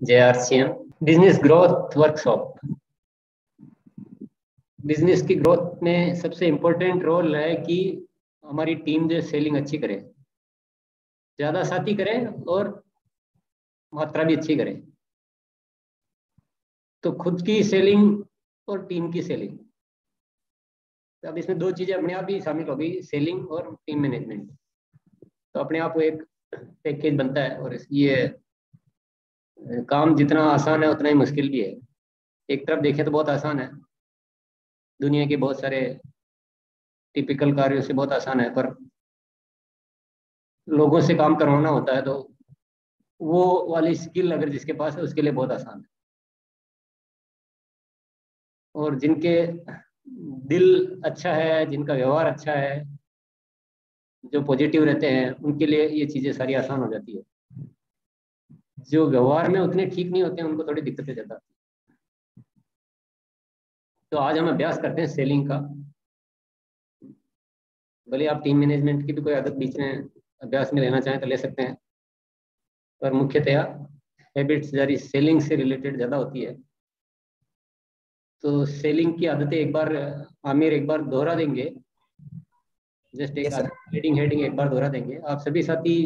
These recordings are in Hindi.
JRCM business growth workshop. Business की ग्रोथ में सबसे इम्पोर्टेंट रोल है कि हमारी टीम जो सेलिंग अच्छी करे, ज़्यादा साथी करें और मात्रा भी अच्छी करें। तो खुद की सेलिंग और टीम की सेलिंग, तो अब इसमें दो चीज़ें अपने आप ही शामिल हो गई, सेलिंग और टीम मैनेजमेंट। तो अपने आप को एक पैकेज बनता है और ये काम जितना आसान है उतना ही मुश्किल भी है। एक तरफ देखें तो बहुत आसान है, दुनिया के बहुत सारे टिपिकल कार्यों से बहुत आसान है, पर लोगों से काम करवाना होता है तो वो वाली स्किल अगर जिसके पास है उसके लिए बहुत आसान है। और जिनके दिल अच्छा है, जिनका व्यवहार अच्छा है, जो पॉजिटिव रहते हैं, उनके लिए ये चीज़ें सारी आसान हो जाती है। जो व्यवहार में उतने ठीक नहीं होते हैं उनको थोड़ी दिक्कतें ज़्यादा आती है। तो आज हम अभ्यास करते हैं सेलिंग का। भले आप टीम मैनेजमेंट की भी कोई आदत बीच में अभ्यास में लेना चाहें तो ले सकते हैं, पर मुख्यतया हैबिट्स जारी सेलिंग से रिलेटेड ज़्यादा होती है। तो सेलिंग की आदतें एक बार आमिर एक बार दोहरा देंगे, जस्ट एक सर। हेडिंग हेडिंग एक बार दोहरा देंगे। आप सभी साथी,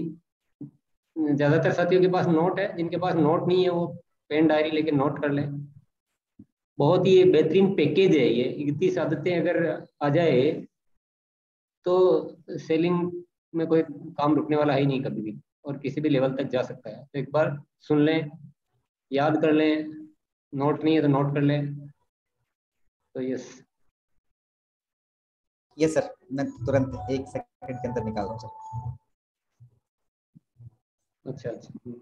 ज़्यादातर साथियों के पास नोट है, जिनके पास नोट नहीं है वो पेन डायरी लेके नोट कर लें। बहुत ही बेहतरीन पैकेज है ये, 31 आदतें अगर आ जाए तो सेलिंग में कोई काम रुकने वाला है ही नहीं कभी भी, और किसी भी लेवल तक जा सकता है। तो एक बार सुन लें, याद कर लें, नोट नहीं है तो नोट कर लें। तो यस यस सर, मैं तुरंत 1 सेकंड के अंदर निकाल रहा हूँ सर। अच्छा अच्छा।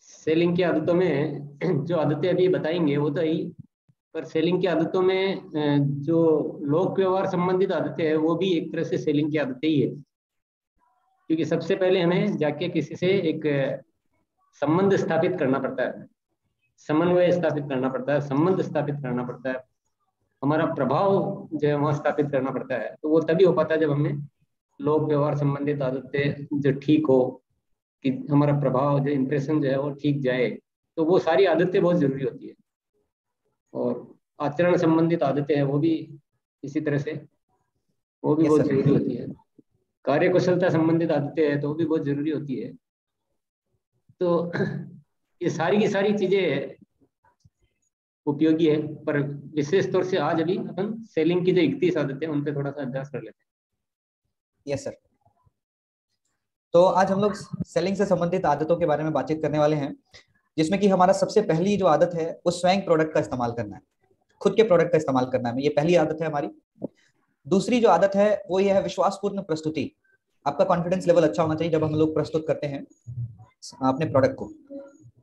सेलिंग की आदतों में जो आदतें अभी बताएंगे वो तो ही, पर सेलिंग की आदतों में जो लोक व्यवहार संबंधित आदतें हैं वो भी एक तरह से सेलिंग की आदतें ही है। क्योंकि सबसे पहले हमें जाके किसी से एक संबंध स्थापित करना पड़ता है, समन्वय स्थापित करना पड़ता है, संबंध स्थापित करना पड़ता है, हमारा प्रभाव जो है वहाँ स्थापित करना पड़ता है। तो वो तभी हो पाता है जब हमें लोक व्यवहार संबंधित आदतें जो ठीक हो, कि हमारा प्रभाव जो इम्प्रेशन जो है वो ठीक जाए। तो वो सारी आदतें बहुत जरूरी होती है। और आचरण संबंधित आदतें हैं वो भी इसी तरह से, वो भी यस बहुत सर। जरूरी होती है। कार्य कुशलता संबंधित आदतें हैं तो वो भी बहुत जरूरी होती है। तो ये सारी की सारी चीजें उपयोगी है, पर विशेष तौर से आज अभी अपन सेलिंग की जो 31 आदतें हैं उन पे थोड़ा सा अभ्यास कर लेते यस सर। तो आज हम लोग सेलिंग से संबंधित आदतों के बारे में बातचीत करने वाले हैं, जिसमें कि हमारा सबसे पहली जो आदत है वो स्वयं प्रोडक्ट का इस्तेमाल करना है, खुद के प्रोडक्ट का इस्तेमाल करना है। ये पहली आदत है हमारी। दूसरी जो आदत है वो ये है विश्वासपूर्ण प्रस्तुति। आपका कॉन्फिडेंस लेवल अच्छा होना चाहिए जब हम लोग प्रस्तुत करते हैं अपने प्रोडक्ट को।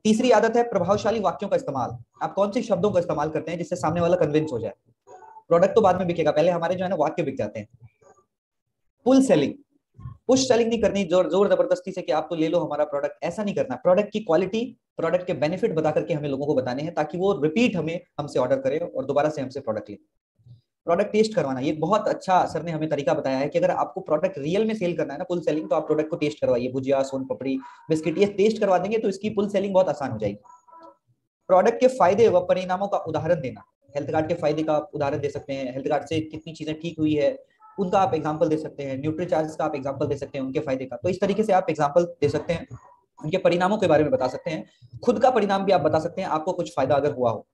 तीसरी आदत है प्रभावशाली वाक्यों का इस्तेमाल। आप कौन से शब्दों का इस्तेमाल करते हैं जिससे सामने वाला कन्विंस हो जाए। प्रोडक्ट तो बाद में बिकेगा, पहले हमारे जो है ना वाक्य बिक जाते हैं। पुल सेलिंग, पुश सेलिंग नहीं करनी जोर जोर जबरदस्ती से कि आप तो ले लो हमारा प्रोडक्ट, ऐसा नहीं करना। प्रोडक्ट की क्वालिटी, प्रोडक्ट के बेनिफिट बता करके हमें लोगों को बताने हैं ताकि वो रिपीट हमसे ऑर्डर करे और दोबारा से हमसे प्रोडक्ट ले। प्रोडक्ट टेस्ट करवाना, ये बहुत अच्छा सर ने हमें तरीका बताया है कि अगर आपको प्रोडक्ट रियल में सेल करना है ना, पुल सेलिंग, तो आप प्रोडक्ट को टेस्ट करवाइए। भुजिया, सोन पपड़ी, बिस्किट, ये टेस्ट करवा देंगे तो इसकी पुल सेलिंग बहुत आसान हो जाएगी। प्रोडक्ट के फायदे व परिणामों का उदाहरण देना। हेल्थ कार्ड के फायदे का आप उदाहरण दे सकते हैं, हेल्थ कार्ड से कितनी चीजें ठीक हुई है उनका आप एग्जांपल दे सकते हैं, न्यूट्री चार्ज का आप एग्जांपल दे सकते हैं, उनके फायदे का। तो इस तरीके से आप एग्जांपल दे सकते हैं, उनके परिणामों के बारे में बता सकते हैं, खुद का परिणाम भी आप बता सकते हैं आपको कुछ फायदा अगर हुआ हो।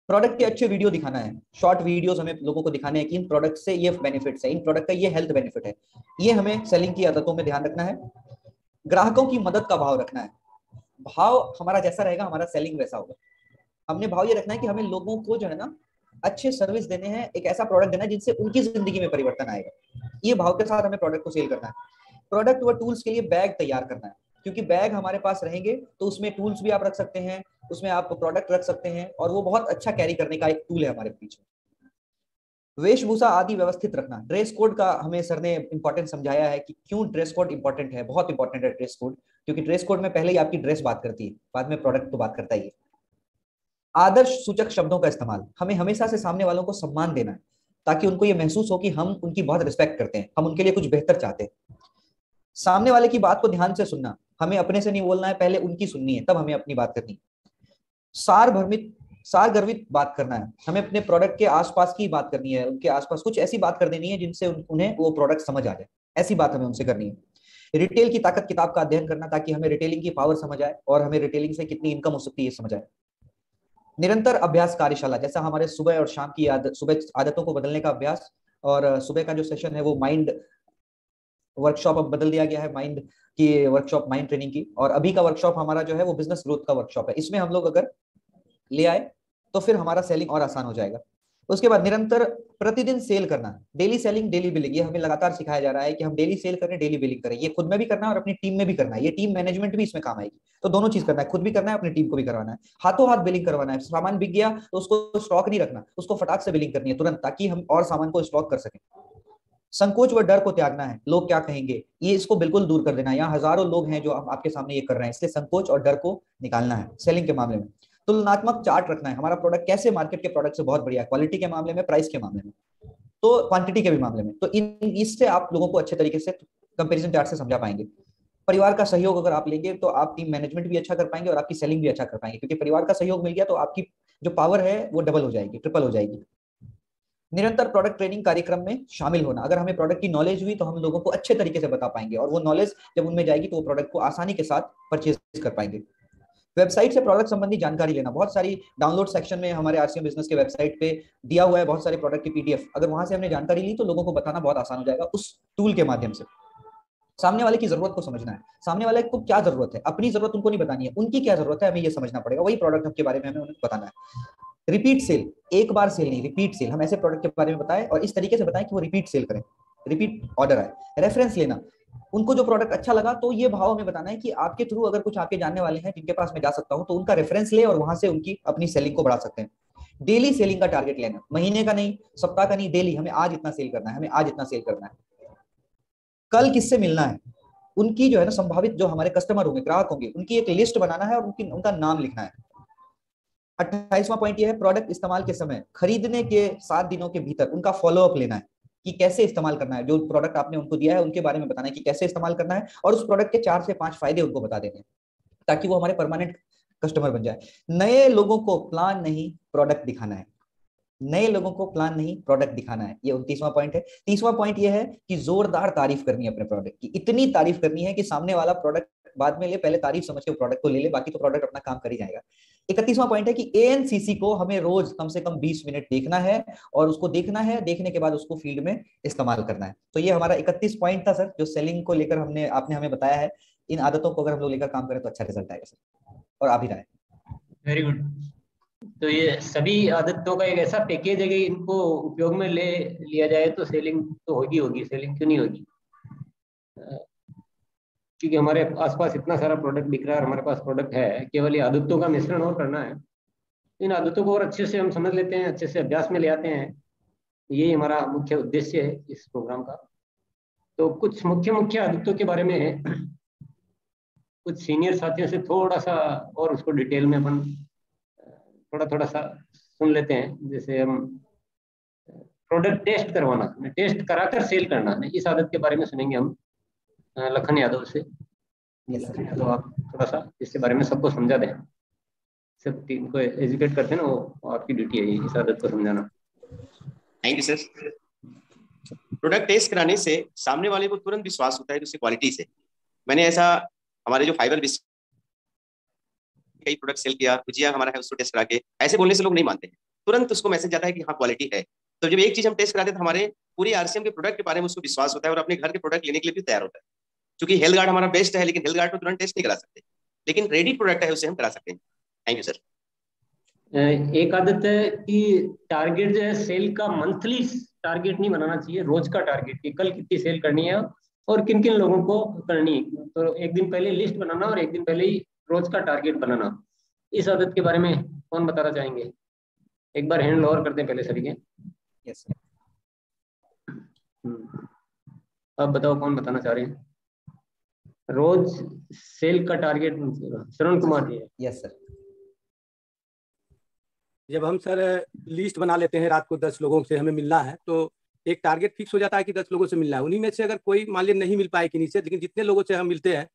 प्रोडक्ट के अच्छे वीडियो दिखाना है, शॉर्ट वीडियोस हमें लोगों को दिखाने हैं कि इन प्रोडक्ट से ये बेनिफिट्स है, इन प्रोडक्ट का ये हेल्थ बेनिफिट है। ये हमें सेलिंग की आदतों में ध्यान रखना है। ग्राहकों की मदद का भाव रखना है। भाव हमारा जैसा रहेगा हमारा सेलिंग वैसा होगा। हमने भाव ये रखना है कि हमें लोगों को जो है ना अच्छे सर्विस देने हैं, एक ऐसा प्रोडक्ट देना है जिनसे उनकी जिंदगी में परिवर्तन आएगा। ये भाव के साथ हमें प्रोडक्ट को सेल करना है। प्रोडक्ट व टूल्स के लिए बैग तैयार करना है, क्योंकि बैग हमारे पास रहेंगे तो उसमें टूल्स भी आप रख सकते हैं, उसमें आप प्रोडक्ट रख सकते हैं और वो बहुत अच्छा कैरी करने का एक टूल है हमारे पीछे। वेशभूषा आदि व्यवस्थित रखना। ड्रेस कोड का हमें सर ने इंपॉर्टेंस समझाया है कि क्यों ड्रेस कोड इंपॉर्टेंट है, बहुत इंपॉर्टेंट है ड्रेस कोड, क्योंकि ड्रेस कोड में पहले ही आपकी ड्रेस बात करती है, बाद में प्रोडक्ट तो बात करता ही है। आदर्श सूचक शब्दों का इस्तेमाल, हमें हमेशा से सामने वालों को सम्मान देना है ताकि उनको ये महसूस हो कि हम उनकी बहुत रिस्पेक्ट करते हैं, हम उनके लिए कुछ बेहतर चाहते हैं। सामने वाले की बात को ध्यान से सुनना, हमें अपने से नहीं बोलना है, पहले उनकी सुननी है, तब हमें अपनी बात करनी है। सार गर्वित बात करना है, हमें अपने प्रोडक्ट के आसपास की बात करनी है, उनके आसपास कुछ ऐसी बात कर देनी है जिनसे उन्हें वो प्रोडक्ट समझ आ जाए, ऐसी बात हमें उनसे करनी है। रिटेल की ताकत किताब का अध्ययन करना, ताकि हमें रिटेलिंग की पावर समझ आए और हमें रिटेलिंग से कितनी इनकम हो सकती है ये समझ आए। निरंतर अभ्यास कार्यशाला, जैसा हमारे सुबह और शाम की सुबह आदतों को बदलने का अभ्यास, और सुबह का जो सेशन है वो माइंड वर्कशॉप अब बदल दिया गया है, माइंड की वर्कशॉप, माइंड ट्रेनिंग की। और अभी का वर्कशॉप हमारा जो है वो बिजनेस ग्रोथ का वर्कशॉप है। इसमें हम लोग अगर ले आए तो फिर हमारा सेलिंग और आसान हो जाएगा। उसके बाद निरंतर प्रतिदिन सेल करना, डेली सेलिंग डेली बिलिंग, ये हमें लगातार सिखाया जा रहा है कि हम डेली सेल करें, डेली बिलिंग करें। ये खुद में भी करना है और अपनी टीम में भी करना है, ये टीम मैनेजमेंट भी इसमें काम आएगी। तो दोनों चीज करना है, खुद भी करना है, अपनी टीम को भी करवाना है। हाथों हाथ बिलिंग करवाना है, सामान बिक गया तो उसको स्टॉक नहीं रखना, उसको फटाक से बिलिंग करनी है तुरंत, ताकि हम और सामान को स्टॉक कर सकें। संकोच व डर को त्यागना है, लोग क्या कहेंगे ये, इसको बिल्कुल दूर कर देना है। यहाँ हजारों लोग हैं जो आपके सामने ये कर रहे हैं, इसलिए संकोच और डर को निकालना है सेलिंग के मामले में। तुलनात्मक चार्ट रखना है, हमारा प्रोडक्ट कैसे मार्केट के प्रोडक्ट से बहुत बढ़िया है, क्वालिटी के मामले में, प्राइस के मामले में, तो क्वांटिटी के भी मामले में। तो इन इससे आप लोगों को अच्छे तरीके से कंपैरिजन चार्ट से समझा पाएंगे। परिवार का सहयोग अगर आप लेंगे तो आप टीम मैनेजमेंट भी अच्छा कर पाएंगे और आपकी सेलिंग भी अच्छा कर पाएंगे, क्योंकि परिवार का सहयोग मिल गया तो आपकी जो पावर है वो डबल हो जाएगी, ट्रिपल हो जाएगी। निरंतर प्रोडक्ट ट्रेनिंग कार्यक्रम में शामिल होना, अगर हमें प्रोडक्ट की नॉलेज हुई तो हम लोगों को अच्छे तरीके से बता पाएंगे, और वो नॉलेज जब उनमें जाएगी तो वो प्रोडक्ट को आसानी के साथ परचेज कर पाएंगे। वेबसाइट से प्रोडक्ट संबंधी जानकारी लेना, बहुत सारी डाउनलोड सेक्शन में हमारे आरसीएम बिजनेस के वेबसाइट पे दिया हुआ है बहुत सारे प्रोडक्ट की पीडीएफ, अगर वहां से हमने जानकारी ली तो लोगों को बताना बहुत आसान हो जाएगा उस टूल के माध्यम से। सामने वाले की जरूरत को समझना है, सामने वाले को क्या जरूरत है, अपनी जरूरत उनको नहीं बतानी है, उनकी क्या जरूरत है हमें ये समझना पड़ेगा, वही प्रोडक्ट के बारे में हमें उन्हें बताना है। रिपीट सेल, एक बार सेल नहीं, रिपीट सेल, हम ऐसे प्रोडक्ट के बारे में बताएं और इस तरीके से बताएं कि वो रिपीट सेल करें, रिपीट ऑर्डर आए। रेफरेंस लेना, उनको जो प्रोडक्ट अच्छा लगा तो ये भाव हमें बताना है कि आपके थ्रू अगर कुछ आपके जानने वाले हैं जिनके पास मैं जा सकता हूं तो उनका रेफरेंस ले और वहां से उनकी अपनी सेलिंग को बढ़ा सकते हैं। डेली सेलिंग का टारगेट लेना, महीने का नहीं, सप्ताह का नहीं, डेली, हमें आज इतना सेल करना है, हमें आज इतना सेल करना है। कल किससे मिलना है, उनकी जो है ना संभावित जो हमारे कस्टमर होंगे, ग्राहक होंगे, उनकी एक लिस्ट बनाना है और उनका नाम लिखना है। 28वां पॉइंट ये है, प्रोडक्ट इस्तेमाल के समय खरीदने के 7 दिनों के भीतर उनका फॉलोअप लेना है कि कैसे इस्तेमाल करना है, जो प्रोडक्ट आपने उनको दिया है उनके बारे में बताना है कि कैसे इस्तेमाल करना है, और उस प्रोडक्ट के 4 से 5 फायदे उनको बता देने हैं ताकि वो हमारे परमानेंट कस्टमर बन जाए। नए लोगों को प्लान नहीं प्रोडक्ट दिखाना है, नए लोगों को प्लान नहीं प्रोडक्ट दिखाना है, ये 29वां पॉइंट है। 30वां पॉइंट ये है कि जोरदार तारीफ करनी है अपने प्रोडक्ट की, इतनी तारीफ करनी है कि सामने वाला प्रोडक्ट बाद में ले, पहले तारीफ समझ के प्रोडक्ट को ले ले, बाकी तो प्रोडक्ट अपना काम कर ही जाएगा। 31वां पॉइंट है कि एएनसीसी को हमें रोज कम से कम 20 मिनट देखना है और उसको देखना है, देखने के बाद उसको फील्ड में इस्तेमाल करना है। तो ये हमारा 31 पॉइंट था सर, जो सेलिंग को लेकर आपने हमें बताया है। इन आदतों को अगर हम लोग लेकर काम करें तो अच्छा रिजल्ट आएगा सर, और आप ही रहे। Very good. तो ये सभी आदतों का एक ऐसा पैकेज है कि इनको उपयोग में ले लिया जाए तो सेलिंग तो होगी होगी, सेलिंग क्यों नहीं होगी, क्योंकि हमारे आसपास इतना सारा प्रोडक्ट बिक रहा है और हमारे पास प्रोडक्ट है, केवल ये आदतों का मिश्रण और करना है। इन आदतों को और अच्छे से हम समझ लेते हैं, अच्छे से अभ्यास में ले आते हैं, यही हमारा मुख्य उद्देश्य है इस प्रोग्राम का। तो कुछ मुख्य मुख्य आदतों के बारे में कुछ सीनियर साथियों से थोड़ा सा और उसको डिटेल में अपन थोड़ा थोड़ा सा सुन लेते हैं। जैसे हम प्रोडक्ट टेस्ट करवाना, टेस्ट कराकर सेल करना, इस आदत के बारे में सुनेंगे हम लखन यादव से। तो आप थोड़ा सा इसके बारे में सबको समझा दें, सब टीम को एजुकेट करते हैं ना, वो आपकी ड्यूटी है इस आदत को समझाना। Thank you sir. Product test कराने से सामने वाले को तुरंत विश्वास होता है उसकी क्वालिटी से। मैंने ऐसा हमारे जो फाइबर कई प्रोडक्ट सेल किया, भुजिया हमारा है उसको टेस्ट करा के, ऐसे बोलने से लोग नहीं मानते हैं, तुरंत उसको मैसेज जाता है कि हाँ क्वालिटी है। तो जब एक चीज हम टेस्ट कराते हैं तो हमारे पूरी आरसीएम के प्रोडक्ट के बारे में उसको विश्वास होता है और अपने घर के प्रोडक्ट लेने के लिए भी तैयार होता है। क्योंकि हेल्थ गार्ड हमारा बेस्ट है, लेकिन हेल्थ गार्ड को तुरंत टेस्ट नहीं करा सकते, लेकिन रेडी प्रोडक्ट है उसे हम करा सकते हैं। Thank you sir. एक आदत है कि टारगेट जो है सेल का मंथली टारगेट नहीं बनाना चाहिए, रोज का टारगेट कि कल कितनी सेल करनी है और किन किन लोगों को करनी है। तो एक दिन पहले लिस्ट बनाना और एक दिन पहले ही रोज का टारगेट बनाना। इस आदत के बारे में कौन बताना चाहेंगे? एक बार हैंड लोअर करते हैं पहले सभी के। यस अब बताओ कौन बताना चाह रहे हैं? रोज सेल का target Shravan Kumar ji. Yes sir. जब हम सर लिस्ट बना लेते हैं रात को 10 लोगों से हमें मिलना है, तो एक टारगेट फिक्स हो जाता है कि 10 लोगों से मिलना है। उन्हीं में से अगर कोई मान लीजिए नहीं मिल पाए कि नीचे, लेकिन जितने लोगों से हम मिलते हैं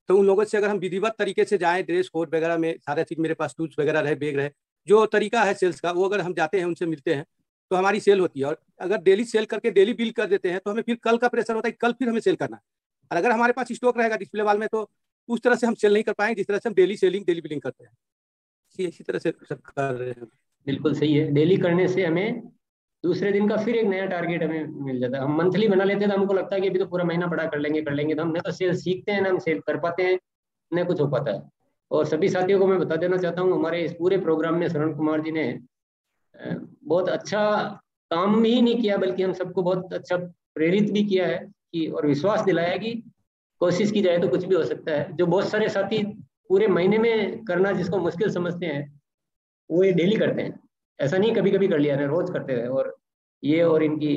तो उन लोगों से अगर हम विधिवत तरीके से जाएं, ड्रेस कोड वगैरह में सारा चीज़ मेरे पास टूल्स वगैरह रहे, बैग रहे, जो तरीका है सेल्स का, वो अगर हम जाते हैं उनसे मिलते हैं तो हमारी सेल होती है। और अगर डेली सेल करके डेली बिल कर देते हैं तो हमें फिर कल का प्रेशर होता है कि कल फिर हमें सेल करना है। और अगर हमारे पास स्टॉक रहेगा डिस्प्ले वाल में तो उस तरह से हम सेल नहीं कर पाएंगे जिस तरह से हम डेली सेलिंग डेली बिलिंग करते हैं। इसी तरह से सब कर रहे हैं। बिल्कुल सही है। डेली करने से हमें दूसरे दिन का फिर एक नया टारगेट हमें मिल जाता है। हम मंथली बना लेते हैं तो हमको लगता है कि अभी तो पूरा महीना पड़ा, कर लेंगे तो हम न तो सेल सीखते हैं, ना हम सेल कर पाते हैं, न कुछ हो पाता है। और सभी साथियों को मैं बता देना चाहता हूँ, हमारे इस पूरे प्रोग्राम में शरण कुमार जी ने बहुत अच्छा काम ही नहीं किया, बल्कि हम सबको बहुत अच्छा प्रेरित भी किया है कि, और विश्वास दिलाया कि कोशिश की जाए तो कुछ भी हो सकता है। जो बहुत सारे साथी पूरे महीने में करना जिसको मुश्किल समझते हैं, वो ये डेली करते हैं। ऐसा नहीं कभी कभी कर लिया, ना रोज करते हैं। और ये और इनकी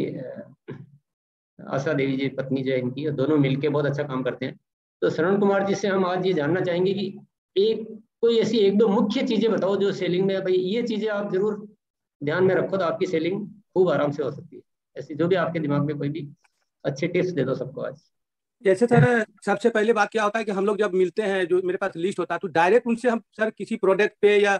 आशा देवी जी पत्नी जो है इनकी, दोनों मिलके बहुत अच्छा काम करते हैं। तो शरण कुमार जी से हम आज ये जानना चाहेंगे कि एक कोई ऐसी एक दो मुख्य चीजें बताओ जो सेलिंग में, भाई ये चीजें आप जरूर ध्यान में रखो तो आपकी सेलिंग खूब आराम से हो सकती है। ऐसी जो भी आपके दिमाग में कोई भी अच्छे टिप्स दे दो सबको आज। जैसे सर, सबसे पहले बात क्या होता है कि हम लोग जब मिलते हैं, जो मेरे पास लिस्ट होता है, तो डायरेक्ट उनसे हम सर किसी प्रोडक्ट पे या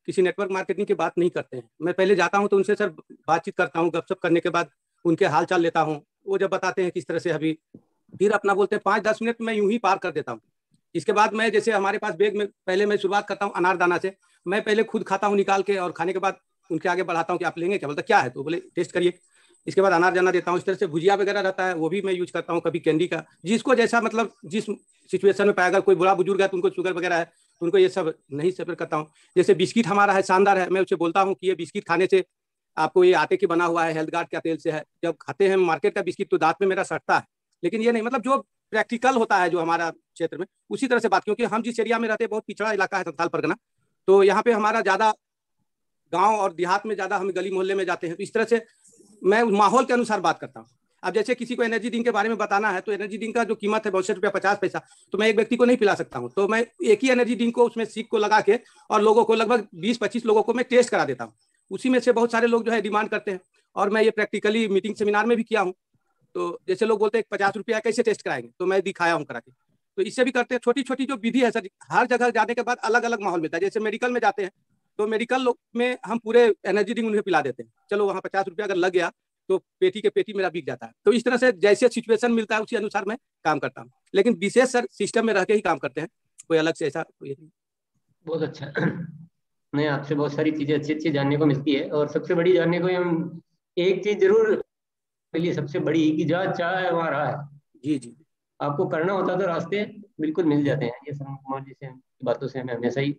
किसी नेटवर्क मार्केटिंग की बात नहीं करते हैं। मैं पहले जाता हूं तो उनसे सर बातचीत करता हूं, गपशप करने के बाद उनके हाल चाल लेता हूं। वो जब बताते हैं किस तरह से अभी, फिर अपना बोलते हैं 5-10 मिनट मैं यूं ही पार कर देता हूँ। इसके बाद मैं, जैसे हमारे पास बैग में, पहले मैं शुरुआत करता हूँ अनारदाना से। मैं पहले खुद खाता हूँ निकाल के, और खाने के बाद उनके आगे बढ़ाता हूँ कि आप लेंगे क्या, बोलता क्या है, तो बोले टेस्ट करिए। इसके बाद अनारदाना देता हूँ। इस तरह से भुजिया वगैरह रहता है वो भी मैं यूज करता हूँ, कभी कैंडी का, जिसको जैसा मतलब जिस सिचुएशन में पाया। अगर कोई बड़ा बुजुर्ग है तो उनको शुगर वगैरह है तो उनको ये सब नहीं सफर करता हूँ। जैसे बिस्किट हमारा है शानदार है, मैं उसे बोलता हूँ कि ये बिस्किट खाने से आपको, ये आटे की बना हुआ है, हेल्थ गार्ड का तेल से है। जब खाते हैं मार्केट का बिस्किट तो दांत में मेरा सटता है, लेकिन ये नहीं, मतलब जो प्रैक्टिकल होता है जो हमारा क्षेत्र में, उसी तरह से बात। क्योंकि हम जिस एरिया में रहते हैं बहुत पिछड़ा इलाका है संथाल परगना, तो यहाँ पे हमारा ज्यादा गांव और देहात में ज्यादा हम गली मोहल्ले में जाते हैं, तो इस तरह से मैं माहौल के अनुसार बात करता हूँ। अब जैसे किसी को एनर्जी ड्रिंक के बारे में बताना है तो एनर्जी ड्रिंक का जो कीमत है 62 रुपया 50 पैसा, तो मैं एक व्यक्ति को नहीं पिला सकता हूँ। तो मैं एक ही एनर्जी ड्रिंक को उसमें सीख को लगा के और लोगों को लगभग 20-25 लोगों को मैं टेस्ट करा देता हूँ। उसी में से बहुत सारे लोग जो है डिमांड करते हैं, और मैं ये प्रैक्टिकली मीटिंग सेमिनार में भी किया हूँ। तो जैसे लोग बोलते हैं 50 रुपया कैसे टेस्ट कराएंगे, तो मैं दिखाया हूँ करा के। तो इससे भी करते हैं। छोटी छोटी जो विधि है सर, हर जगह जाने के बाद अलग अलग माहौल मिलता है। जैसे मेडिकल में जाते हैं तो मेडिकल में हम पूरे एनर्जी ड्रिंक उन्हें पिला देते हैं, चलो वहाँ 50 रुपया अगर लग गया तो पेटी के पेटी मेरा बिक जाता है। तो इस तरह से जैसे सिचुएशन मिलता है उसी अनुसार मैं काम करता हूँ, लेकिन विशेष सर सिस्टम में रह के ही काम करते हैं, कोई अलग से ऐसा कोई नहीं। बहुत अच्छा। नहीं, आपसे बहुत सारी चीजें अच्छी अच्छी जानने को मिलती है। और सबसे बड़ी जानने को हम एक चीज जरूर मिली, सबसे बड़ी, कि जहाँ चाह है वहाँ राह है। जी जी। आपको करना होता तो रास्ते बिल्कुल मिल जाते हैं। ये शरण कुमार जी से की बातों से हमें हमेशा ही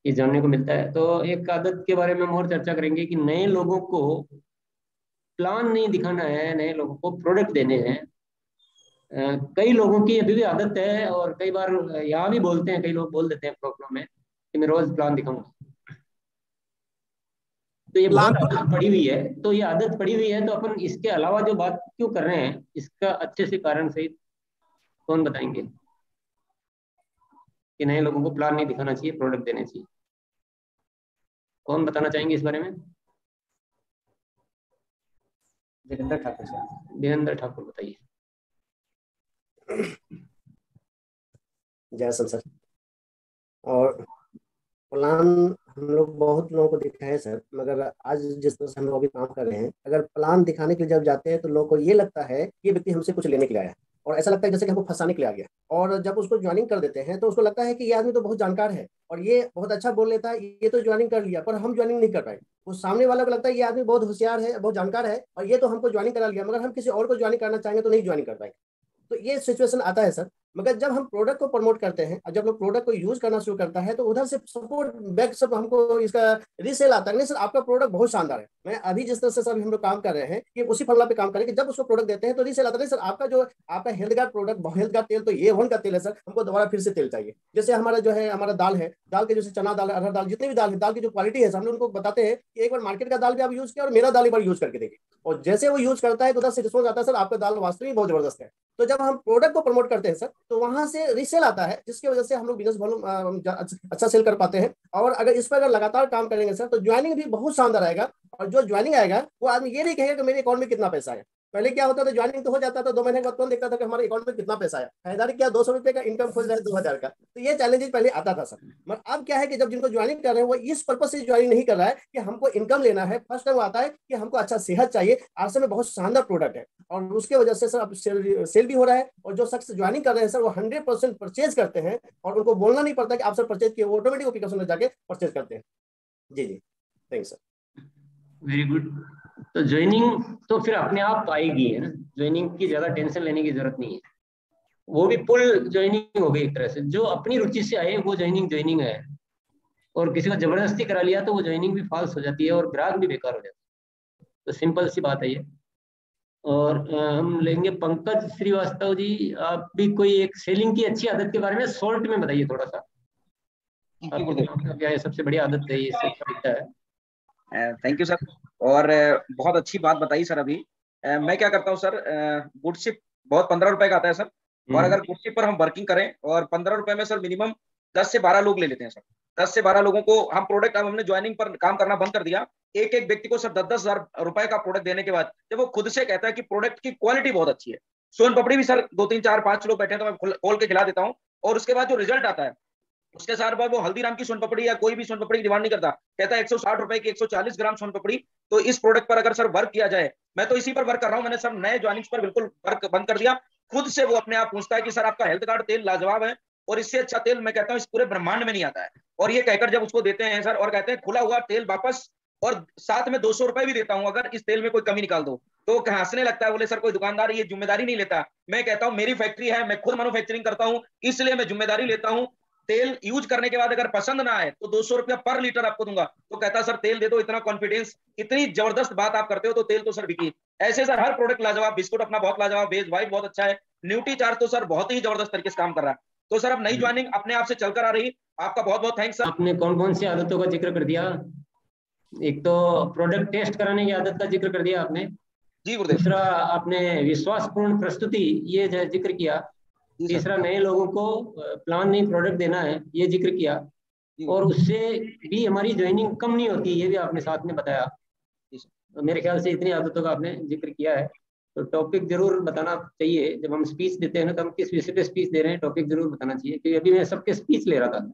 ये जानने को मिलता है। तो एक आदत के बारे में हम और चर्चा करेंगे कि नए लोगों को प्लान नहीं दिखाना है, नए लोगों को प्रोडक्ट देने हैं। कई लोगों की अभी भी आदत है, और कई बार यहाँ भी बोलते हैं, कई लोग बोल देते हैं प्रोग्राम में कि मैं रोज प्लान दिखाऊंगा। तो ये बहुत प्लान आदत पड़ी हुई है। तो ये आदत पड़ी हुई है तो अपन इसके अलावा जो बात क्यों कर रहे हैं, इसका अच्छे से कारण सहित कौन बताएंगे कि नए लोगों को प्लान नहीं दिखाना चाहिए, प्रोडक्ट देने चाहिए? कौन बताना चाहेंगे इस बारे में? वीरेंद्र ठाकुर सर। वीरेंद्र ठाकुर, बताइए। जय सर। और प्लान हम लोग बहुत लोगों को दिखाए सर, मगर आज जिस तरह से हम लोग अभी काम कर रहे हैं, अगर प्लान दिखाने के लिए जब जाते हैं तो लोगों को ये लगता है कि ये व्यक्ति हमसे कुछ लेने के लिए आया है, और ऐसा लगता है जैसे कि हमको फंसाने के लिए आ गया। और जब उसको ज्वाइनिंग कर देते हैं तो उसको लगता है कि ये आदमी तो बहुत जानकार है और ये बहुत अच्छा बोल लेता है, ये तो ज्वाइनिंग कर लिया, पर हम ज्वाइनिंग नहीं कर पाए। वो सामने वाला को लगता है ये आदमी बहुत होशियार है, बहुत जानकार है, और ये तो हमको ज्वाइनिंग करा लिया, मगर हम किसी और को ज्वाइनिंग करना चाहेंगे तो नहीं ज्वाइनिंग कर पाएंगे। तो ये सिचुएशन आता है सर। मगर जब हम प्रोडक्ट को प्रमोट करते हैं और जब लोग प्रोडक्ट को यूज करना शुरू करता है तो उधर से सपोर्ट बैक सब हमको इसका रीसेल आता है, नहीं सर आपका प्रोडक्ट बहुत शानदार है। मैं अभी जिस तरह से सर हम लोग काम कर रहे हैं कि उसी फॉर्मूला पे काम करें कि जब उसको प्रोडक्ट देते हैं तो रीसेल आता है, नहीं सर आपका जो आपका health guard product, health guard तेल तो ये वन का तेल है सर, हमको दोबारा फिर से तेल चाहिए। जैसे हमारा जो है हमारा दाल है, दाल के जैसे चना दाल, अरहर दाल, जितनी भी दाल है, दाल की जो क्वालिटी है हम उनको बताते हैं कि एक बार मार्केट का दाल भी आप यूज किया और मेरा दाल एक बार यूज करके देखिए। और जैसे वो यूज करता है तो उधर से रिस्पॉन्स आता है सर आपका दाल वास्तव में बहुत जबरदस्त है। तो जब हम प्रोडक्ट को प्रमोट करते हैं सर तो वहां से रीसेल आता है, जिसकी वजह से हम लोग बिजनेस वॉल्यूम अच्छा सेल कर पाते हैं। और अगर इस पर अगर लगातार काम करेंगे सर तो ज्वाइनिंग भी बहुत शानदार आएगा। और जो ज्वाइनिंग आएगा वो आदमी ये नहीं कहेगा कि मेरे अकाउंट में कितना पैसा है, पहले क्या होता था, ज्वाइनिंग तो हो जाता था, 2 महीने के बाद कौन देखता था कि हमारे अकाउंट में कितना पैसा आया। खरीदारी क्या 200 रुपए का इनकम खोज रहा है 2000 का, तो ये चैलेंजेस पहले आता था सर। मगर अब क्या है कि जब जिनको ज्वाइनिंग कर रहे हैं वो इस पर्पज से ज्वाइनिंग नहीं कर रहा है कि हमको इनकम लेना है, फर्स्ट टाइम आता है कि हमको अच्छा सेहत चाहिए। आरसे में बहुत शानदार प्रोडक्ट है और उसके वजह से सर अब सेल भी हो रहा है, और जो शख्स ज्वाइनिंग कर रहे हैं सर वो 100% परचेज करते हैं, और उनको बोलना नहीं पड़ता कि आप सर परचेज किए, वो ऑटोमेटिक एप्लीकेशन में जाके परचेज करते हैं। जी जी, थैंक सर। Very good. तो ज्वाइनिंग तो फिर अपने आप आएगी, है ना, ज्वाइनिंग की ज्यादा टेंशन लेने की जरूरत नहीं है। वो भी पुल ज्वाइनिंग हो गई एक तरह से, जो अपनी रुचि से आए वो ज्वाइनिंग है, और किसी को जबरदस्ती करा लिया तो वो ज्वाइनिंग भी फॉल्स हो जाती है और ग्राहक भी बेकार हो जाता है। तो सिंपल सी बात है ये। और हम लेंगे पंकज श्रीवास्तव जी, आप भी कोई एक सेलिंग की अच्छी आदत के बारे में शॉर्ट में बताइए थोड़ा सा। क्या है सबसे बड़ी आदत है, ये इससे अच्छा दिखता है। Thank you sir. और बहुत अच्छी बात बताई सर। अभी मैं क्या करता हूँ सर, गुडशिप बहुत 15 रुपए का आता है सर, और अगर गुडशिप पर हम वर्किंग करें और 15 रुपए में सर मिनिमम 10 से 12 लोग ले लेते हैं सर। 10 से 12 लोगों को हम प्रोडक्ट, अब हमने ज्वाइनिंग पर काम करना बंद कर दिया, एक एक व्यक्ति को सर 10-10 हजार रुपए का प्रोडक्ट देने के बाद जब वो खुद से कहता है कि प्रोडक्ट की क्वालिटी बहुत अच्छी है, सोन पपड़ी भी सर 2-3-4-5 लोग बैठे हैं तो मैं खोल के खिला देता हूँ, और उसके बाद जो रिजल्ट आता है उसके साथ बाद वो हल्दीराम की सोन पपड़ी या कोई भी सोन पपड़ी की डिमांड नहीं करता, कहता है 160 रुपए की 140 ग्राम सोन पपड़ी। तो इस प्रोडक्ट पर अगर सर वर्क किया जाए, मैं तो इसी पर वर्क कर रहा हूँ, मैंने सर नए ज्वाइनिंग्स पर बिल्कुल वर्क बंद कर दिया। खुद से वो अपने आप पूछता है कि सर आपका हेल्थ कार्ड तेल लाजवाब है, और इससे अच्छा तेल मैं कहता हूँ इस पूरे ब्रह्मांड में नहीं आता है। और ये कहकर जब उसको देते हैं सर और कहते हैं खुला हुआ तेल वापस, और साथ में 200 रुपए भी देता हूँ अगर इस तेल में कोई कमी निकाल दो, तो हंसने लगता है, बोले सर कोई दुकानदार ये जिम्मेदारी नहीं लेता। मैं कहता हूँ मेरी फैक्ट्री है, मैं खुद मैन्युफैक्चरिंग करता हूँ, इसलिए मैं जिम्मेदारी लेता हूँ। तेल यूज करने के बाद अगर पसंद ना आए तो 200 रुपया पर लीटर आपको दूंगा। तो कहता सर तेल दे दो, इतना कॉन्फिडेंस, इतनी जबरदस्त बात आप करते हो तो तेल तो सर बिकी। ऐसे सर हर प्रोडक्ट लाजवाब, बिस्कुट अपना बहुत लाजवाब, बेस व्हाइट बहुत अच्छा है, न्यूट्री चार्ज तो सर बहुत ही जबरदस्त तरीके से काम कर रहा है। तो सर अब नई ज्वाइनिंग अपने आप से चलकर आ रही। आपका बहुत बहुत थैंक्स सर। आपने कौन कौन सी आदतों का जिक्र कर दिया? एक तो प्रोडक्ट टेस्ट कराने की आदत का जिक्र कर दिया आपने, जी गुरुदेव। दूसरा आपने विश्वासपूर्ण प्रस्तुति ये जिक्र किया, तीसरा नए लोगों को प्लान नहीं प्रोडक्ट देना है ये जिक्र किया, और उससे भी हमारी ज्वाइनिंग कम नहीं होती ये भी आपने साथ में बताया। तो मेरे ख्याल से इतनी आदतों का आपने जिक्र किया है। तो टॉपिक जरूर बताना चाहिए, जब हम स्पीच देते हैं ना तो हम किस विषय पे स्पीच दे रहे हैं टॉपिक जरूर बताना चाहिए, क्योंकि अभी मैं सबके स्पीच ले रहा था।